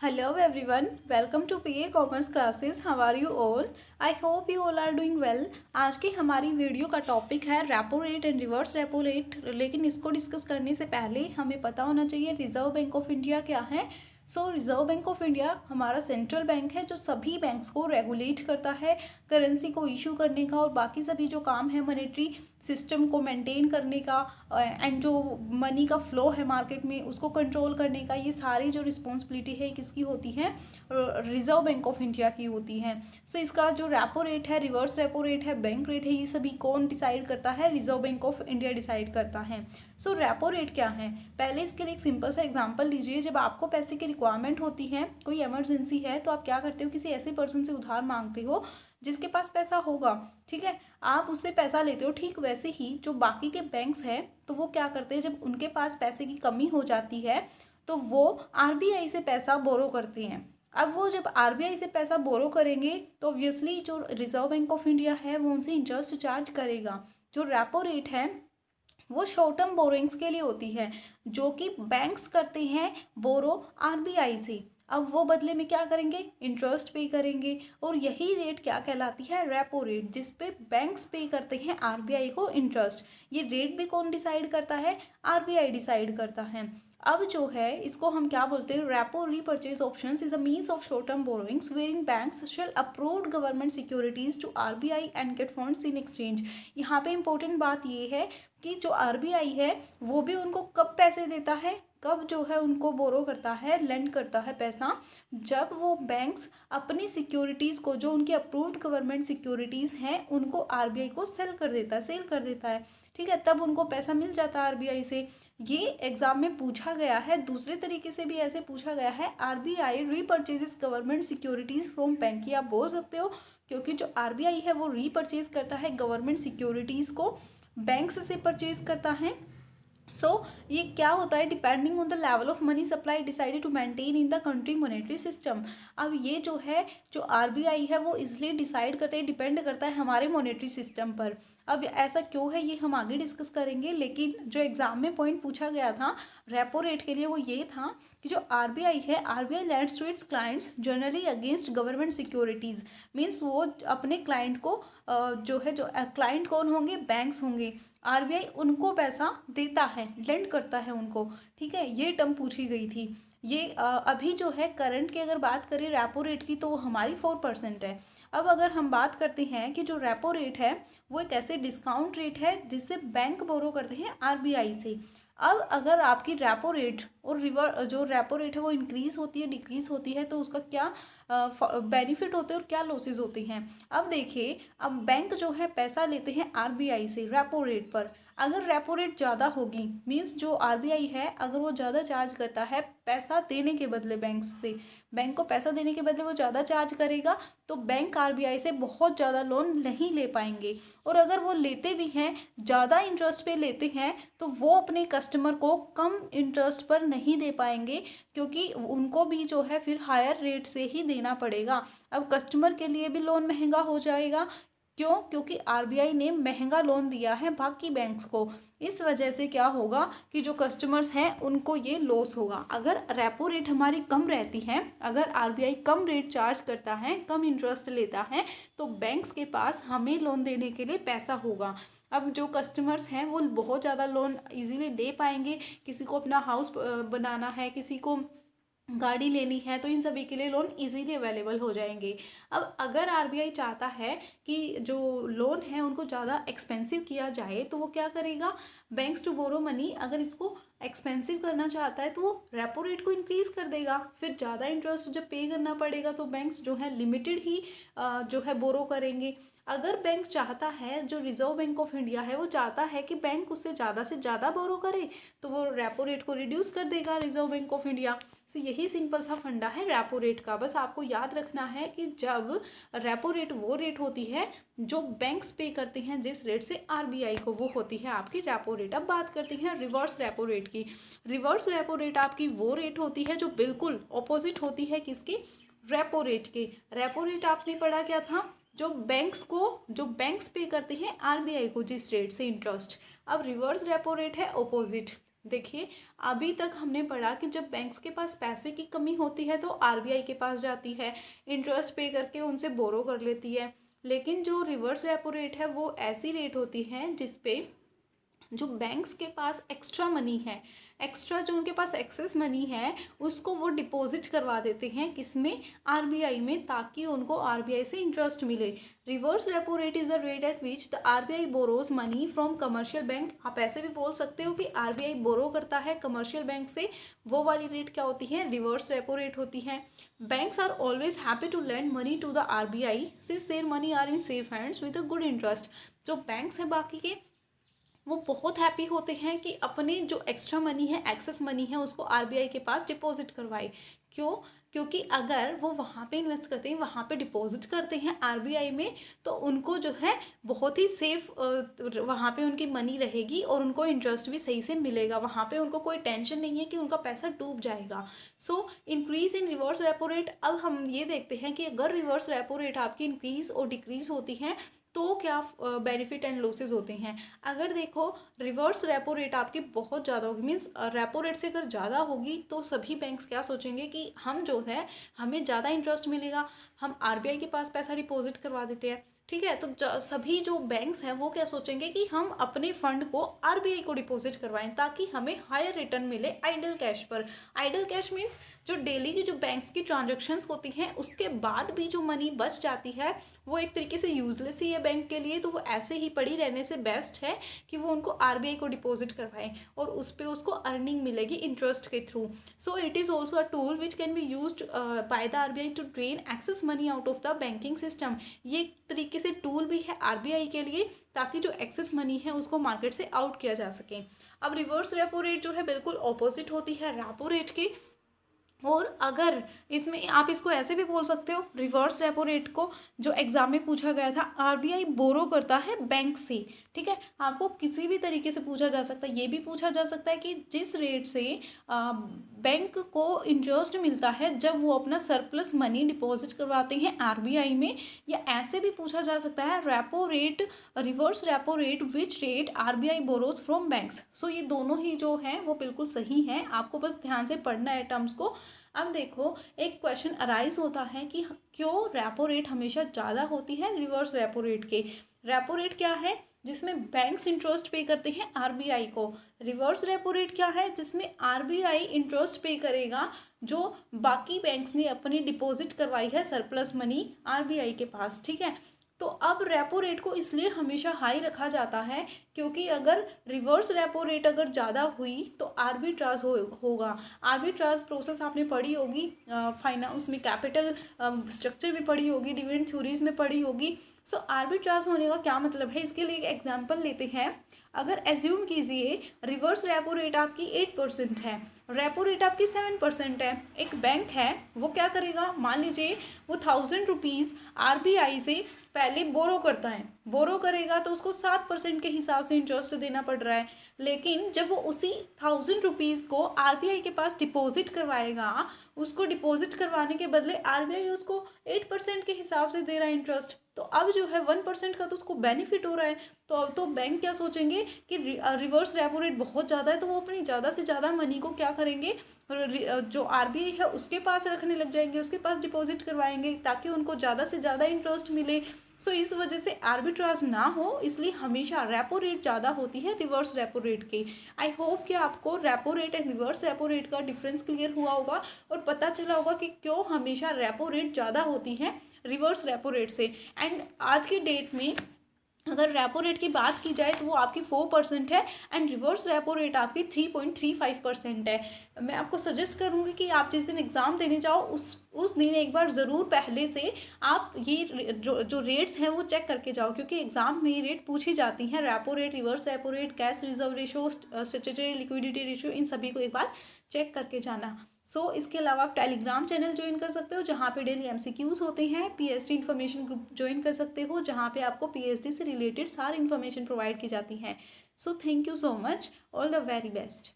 Hello everyone, welcome to PA Commerce Classes. How are you all? I hope you all are doing well. आज की हमारी video का topic है repo rate and reverse repo rate. लेकिन इसको discuss करने से पहले हमें पता होना चाहिए रिजर्व बैंक ऑफ इंडिया क्या है। रिजर्व बैंक ऑफ इंडिया हमारा सेंट्रल बैंक है जो सभी बैंक्स को रेगुलेट करता है, करेंसी को इशू करने का और बाकी सभी जो काम है मॉनेटरी सिस्टम को मेंटेन करने का एंड जो मनी का फ्लो है मार्केट में उसको कंट्रोल करने का। ये सारी जो रिस्पॉन्सिबिलिटी है किसकी होती है? रिजर्व बैंक ऑफ इंडिया की होती है। इसका जो रेपो रेट है, रिवर्स रेपो रेट है, बैंक रेट है, ये सभी कौन डिसाइड करता है? Reserve bank of India decide करता है। रेपो रेट क्या है? पहले इसके लिए एक सिंपल सा एग्जांपल लीजिए। जब आपको पैसे की रिक्वायरमेंट होती है, कोई इमरजेंसी है, तो आप क्या करते हो? किसी ऐसे पर्सन से उधार मांगते हो जिसके पास पैसा होगा, ठीक है, आप उससे पैसा लेते हो। ठीक वैसे ही जो बाकी के बैंक्स हैं तो वो क्या करते हैं, जब उनके पास पैसे की कमी हो जाती है तो वो आरबीआई से पैसा बोरो करते हैं। अब वो जब आरबीआई से पैसा बोरो करेंगे तो ऑब्वियसली जो रिजर्व बैंक ऑफ इंडिया है वो उनसे इंटरेस्ट चार्ज करेगा। जो रेपो रेट है वो शॉर्ट टर्म बोरोइंग्स के लिए होती है जो कि बैंक्स करते हैं बोरो आरबीआई से। अब वो बदले में क्या करेंगे? इंटरेस्ट पे करेंगे और यही रेट क्या कहलाती है? रेपो रेट, जिस पे बैंक्स पे करते हैं आरबीआई को इंटरेस्ट। ये रेट भी कौन डिसाइड करता है? आरबीआई डिसाइड करता है। अब जो है इसको हम क्या बोलते हैं? Repo repurchase options is a means of short term borrowings where in banks sell approved government securities to RBI and get funds in exchange. यहाँ पे इंपॉर्टेंट बात ये है कि जो आरबीआई है वो भी उनको कब पैसे देता है, कब जो है उनको बोरो करता है, लेंड करता है पैसा, जब वो बैंक्स अपनी सिक्योरिटीज़ को, जो उनकी अप्रूव्ड गवर्नमेंट सिक्योरिटीज़ हैं, उनको आरबीआई को सेल कर देता है, ठीक है, तब उनको पैसा मिल जाता है आरबीआई से। ये एग्जाम में पूछा गया है। दूसरे तरीके से भी ऐसे पूछा गया है, RBI repurchases government securities from bank. ये आप बोल सकते हो क्योंकि जो आरबीआई है वो रीपर्चेज करता है गवर्नमेंट सिक्योरिटीज़ को, बैंक्स से परचेज करता है। ये क्या होता है? Depending on the level of money supply decided to maintain in the country monetary system. अब ये जो है, जो आरबीआई है वो इसलिए डिसाइड करते हैं, डिपेंड करता है हमारे मॉनेटरी सिस्टम पर। अब ऐसा क्यों है ये हम आगे डिस्कस करेंगे, लेकिन जो एग्जाम में पॉइंट पूछा गया था रेपो रेट के लिए वो ये था कि जो आरबीआई है, RBI lends to its clients generally against government securities. Means वो अपने क्लाइंट को जो है, जो क्लाइंट कौन होंगे? बैंक्स होंगे। आरबीआई उनको पैसा देता है, लेंड करता है उनको, ठीक है। ये टर्म पूछी गई थी। ये अभी जो है करंट की अगर बात करें रेपो रेट की तो वो हमारी 4% है। अब अगर हम बात करते हैं कि जो रेपो रेट है वो एक ऐसे डिस्काउंट रेट है जिससे बैंक बोरो करते हैं आरबीआई से। अब अगर आपकी रेपो रेट और जो रेपो रेट है वो इंक्रीज़ होती है, डिक्रीज़ होती है, तो उसका क्या बेनिफिट होते हैं और क्या लॉसेज होते हैं? अब देखिए, अब बैंक जो है पैसा लेते हैं आरबीआई से रेपो रेट पर। अगर रेपो रेट ज़्यादा होगी, मीन्स जो आरबीआई है अगर वो ज़्यादा चार्ज करता है पैसा देने के बदले, बैंक से, बैंक को पैसा देने के बदले वो ज़्यादा चार्ज करेगा, तो बैंक आरबीआई से बहुत ज़्यादा लोन नहीं ले पाएंगे। और अगर वो लेते भी हैं, ज़्यादा इंटरेस्ट पे लेते हैं, तो वो अपने कस्टमर को कम इंटरेस्ट पर नहीं दे पाएंगे, क्योंकि उनको भी जो है फिर हायर रेट से ही देना पड़ेगा। अब कस्टमर के लिए भी लोन महंगा हो जाएगा। क्यों? क्योंकि आरबीआई ने महंगा लोन दिया है बाकी बैंक्स को। इस वजह से क्या होगा कि जो कस्टमर्स हैं उनको ये लॉस होगा। अगर रेपो रेट हमारी कम रहती है, अगर आरबीआई कम रेट चार्ज करता है, कम इंटरेस्ट लेता है, तो बैंक्स के पास हमें लोन देने के लिए पैसा होगा। अब जो कस्टमर्स हैं वो बहुत ज़्यादा लोन इजीली ले पाएंगे। किसी को अपना हाउस बनाना है, किसी को गाड़ी लेनी है, तो इन सभी के लिए लोन इजीली अवेलेबल हो जाएंगे। अब अगर आरबीआई चाहता है कि जो लोन है उनको ज़्यादा एक्सपेंसिव किया जाए, तो वो क्या करेगा? बैंक्स टू बोरो मनी, अगर इसको एक्सपेंसिव करना चाहता है तो वो रेपो रेट को इंक्रीज़ कर देगा। फिर ज़्यादा इंटरेस्ट जब पे करना पड़ेगा तो बैंक्स जो है लिमिटेड ही जो है बोरो करेंगे। अगर बैंक चाहता है, जो रिजर्व बैंक ऑफ इंडिया है वो चाहता है कि बैंक उससे ज़्यादा बोरो करे, तो वो रेपो रेट को रिड्यूस कर देगा रिजर्व बैंक ऑफ इंडिया। यही सिंपल सा फंडा है रेपो रेट का। बस आपको याद रखना है कि जब रेपो रेट वो रेट होती है जो बैंक्स पे करते हैं जिस रेट से आरबीआई को, वो होती है आपकी रेपो रेट। अब बात करते हैं रिवर्स रेपो रेट की। रिवर्स रेपो रेट आपकी वो रेट होती है जो बिल्कुल ऑपोजिट होती है किसकी? रेपो रेट के। रेपो रेट आपने पढ़ा क्या था? जो बैंक्स पे करते हैं आरबीआई को जिस रेट से इंटरेस्ट। अब रिवर्स रेपो रेट है ऑपोजिट। देखिए, अभी तक हमने पढ़ा कि जब बैंक्स के पास पैसे की कमी होती है तो आरबीआई के पास जाती है, इंटरेस्ट पे करके उनसे बोरो कर लेती है। लेकिन जो रिवर्स रेपो रेट है वो ऐसी रेट होती है जिस पे जो बैंक्स के पास एक्स्ट्रा मनी है, एक्स्ट्रा जो उनके पास एक्सेस मनी है, उसको वो डिपॉजिट करवा देते हैं किसमें, आरबीआई में, ताकि उनको आरबीआई से इंटरेस्ट मिले। Reverse repo rate is a rate at which the RBI borrows money from commercial bank. आप ऐसे भी बोल सकते हो कि आरबीआई बोरो करता है कमर्शियल बैंक से, वो वाली रेट क्या होती है, रिवर्स रेपो रेट होती है। Banks are always happy to lend money to the RBI since their money are in safe hands with a good interest. जो बैंक्स हैं बाकी के, वो बहुत हैप्पी होते हैं कि अपने जो एक्स्ट्रा मनी है, एक्सेस मनी है, उसको आरबीआई के पास डिपॉजिट करवाए। क्यों? क्योंकि अगर वो वहाँ पे इन्वेस्ट करते हैं, वहाँ पे डिपॉजिट करते हैं आरबीआई में, तो उनको जो है बहुत ही सेफ वहाँ पे उनकी मनी रहेगी और उनको इंटरेस्ट भी सही से मिलेगा। वहाँ पे उनको कोई टेंशन नहीं है कि उनका पैसा डूब जाएगा। So increase in reverse repo rate. अब हम ये देखते हैं कि अगर रिवर्स रेपो रेट आपकी इंक्रीज और डिक्रीज होती है तो क्या बेनिफिट एंड लॉसेस होते हैं। अगर देखो, रिवर्स रेपो रेट आपकी बहुत ज़्यादा होगी, मीन्स रेपो रेट से अगर ज़्यादा होगी तो सभी बैंक्स क्या सोचेंगे कि हम जो है, हमें ज़्यादा इंटरेस्ट मिलेगा, हम आरबीआई के पास पैसा डिपॉजिट करवा देते हैं। ठीक है, तो सभी जो बैंक्स हैं वो क्या सोचेंगे कि हम अपने फंड को आरबीआई को डिपॉजिट करवाएं ताकि हमें हायर रिटर्न मिले आइडल कैश पर। आइडल कैश मीन्स जो डेली की जो बैंक्स की ट्रांजैक्शंस होती हैं उसके बाद भी जो मनी बच जाती है वो एक तरीके से यूजलेस ही है बैंक के लिए, तो वो ऐसे ही पड़ी रहने से बेस्ट है कि वो उनको आरबीआई को डिपॉजिट करवाएं और उस पर उसको अर्निंग मिलेगी इंटरेस्ट के through. So it is also a tool which can be used by the RBI to drain excess money out of the banking system. ये एक तरीके से टूल भी है आरबीआई के लिए ताकि जो एक्सेस मनी है उसको मार्केट से आउट किया जा सके। अब रिवर्स रेपो रेट जो है बिल्कुल ऑपोजिट होती है रेपो रेट की। और अगर इसमें आप इसको ऐसे भी बोल सकते हो, रिवर्स रेपो रेट को जो एग्जाम में पूछा गया था, आरबीआई बोरो करता है बैंक से। ठीक है, आपको किसी भी तरीके से पूछा जा सकता है, ये भी पूछा जा सकता है कि जिस रेट से बैंक को इंटरेस्ट मिलता है जब वो अपना सरप्लस मनी डिपॉजिट करवाते हैं आरबीआई में, या ऐसे भी पूछा जा सकता है repo rate, reverse repo rate which rate RBI borrows from banks. So ये दोनों ही जो हैं वो बिल्कुल सही हैं, आपको बस ध्यान से पढ़ना है टर्म्स को। अब देखो, एक क्वेश्चन अराइज होता है कि क्यों रेपो रेट हमेशा ज़्यादा होती है रिवर्स रेपो रेट के। रेपो रेट क्या है? जिसमें बैंक्स इंटरेस्ट पे करते हैं आरबीआई को। रिवर्स रेपो रेट क्या है? जिसमें आरबीआई इंटरेस्ट पे करेगा जो बाकी बैंक्स ने अपनी डिपॉजिट करवाई है सरप्लस मनी आरबीआई के पास। ठीक है, तो अब रेपो रेट को इसलिए हमेशा हाई रखा जाता है क्योंकि अगर रिवर्स रेपो रेट अगर ज़्यादा हुई तो आर्बिट्राज होगा। आर्बिट्राज प्रोसेस आपने पढ़ी होगी, उसमें कैपिटल स्ट्रक्चर में पढ़ी होगी, डिविडेंड थ्योरीज में पढ़ी होगी। सो आर्बिट्राज होने का क्या मतलब है, इसके लिए एक एग्जांपल लेते हैं। अगर एज्यूम कीजिए रिवर्स रेपो रेट आपकी 8% है, रेपो रेट आपकी 7% है। एक बैंक है, वो क्या करेगा, मान लीजिए वो 1000 रुपीज़ आरबीआई से पहले बोरो करता है, बोरो करेगा तो उसको 7% के हिसाब से इंटरेस्ट देना पड़ रहा है। लेकिन जब वो उसी 1000 रुपीज़ को आरबीआई के पास डिपॉजिट करवाएगा, उसको डिपॉजिट करवाने के बदले आरबीआई उसको 8% के हिसाब से दे रहा है इंटरेस्ट, तो अब जो है 1% का तो उसको बेनिफिट हो रहा है। तो अब तो बैंक क्या सोचेंगे कि रिवर्स रेपो रेट बहुत ज़्यादा है, तो वो अपनी ज़्यादा से ज़्यादा मनी को क्या करेंगे, जो आरबीआई है उसके पास रखने लग जाएंगे, उसके पास डिपॉजिट करवाएंगे ताकि उनको ज़्यादा से ज़्यादा इंटरेस्ट मिले। सो इस वजह से आर्बिट्राज ना हो, इसलिए हमेशा रेपो रेट ज़्यादा होती है रिवर्स रेपो रेट की। आई होप कि आपको repo rate and reverse repo rate का डिफरेंस क्लियर हुआ होगा और पता चला होगा कि क्यों हमेशा रेपो रेट ज़्यादा होती है रिवर्स रेपो रेट से। एंड आज की डेट में अगर रेपो रेट की बात की जाए तो वो आपकी 4% है एंड रिवर्स रेपो रेट आपकी 3.35% है। मैं आपको सजेस्ट करूँगी कि आप जिस दिन एग्ज़ाम देने जाओ उस दिन एक बार ज़रूर पहले से आप ये जो रेट्स हैं वो चेक करके जाओ, क्योंकि एग्ज़ाम में ये रेट पूछी जाती हैं। Repo rate, reverse repo rate, cash reserve ratio, statutory liquidity ratio, इन सभी को एक बार चेक करके जाना। इसके अलावा आप टेलीग्राम चैनल ज्वाइन कर सकते हो जहाँ पे डेली एमसीक्यूज़ होते हैं। पीएचडी इन्फॉर्मेशन ग्रुप ज्वाइन कर सकते हो जहाँ पे आपको पीएचडी से रिलेटेड सारी इन्फॉर्मेशन प्रोवाइड की जाती हैं। So thank you so much, all the very best.